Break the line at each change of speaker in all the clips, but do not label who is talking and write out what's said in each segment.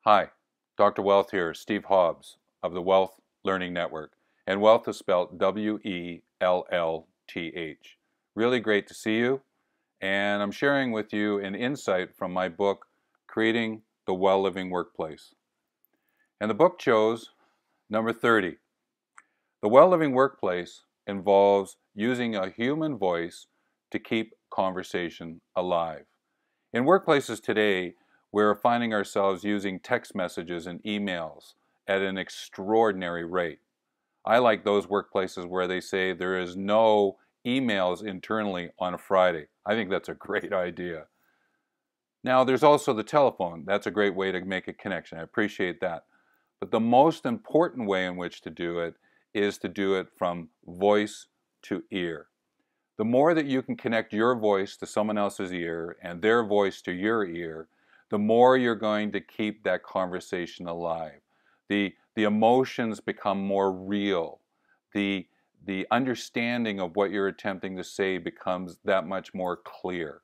Hi, Dr. Wealth here, Steve Hobbs of the Wealth Learning Network. And Wealth is spelled W-E-L-L-T-H. Really great to see you. And I'm sharing with you an insight from my book, Creating the Well Living Workplace. And the book chose number 30. The well living workplace involves using a human voice to keep conversation alive. In workplaces today, we're finding ourselves using text messages and emails at an extraordinary rate. I like those workplaces where they say there is no emails internally on a Friday. I think that's a great idea. Now, there's also the telephone. That's a great way to make a connection. I appreciate that. But the most important way in which to do it is to do it from voice to ear. The more that you can connect your voice to someone else's ear and their voice to your ear, the more you're going to keep that conversation alive. The emotions become more real. The understanding of what you're attempting to say becomes that much more clear.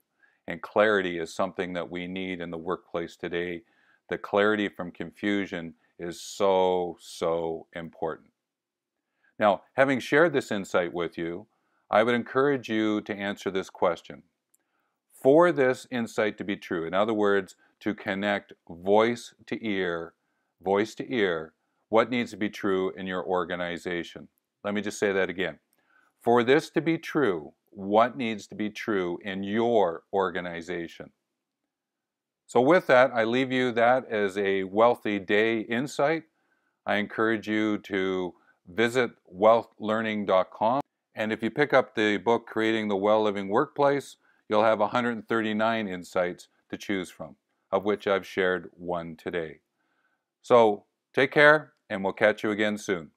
And clarity is something that we need in the workplace today. The clarity from confusion is so important. Now, having shared this insight with you, I would encourage you to answer this question. For this insight to be true, in other words, to connect voice to ear, what needs to be true in your organization? Let me just say that again. For this to be true, what needs to be true in your organization? So with that, I leave you that as a wealthy day insight. I encourage you to visit wealthlearning.com. And if you pick up the book, Creating the Well Living Workplace, you'll have 139 insights to choose from, of which I've shared one today. So take care, and we'll catch you again soon.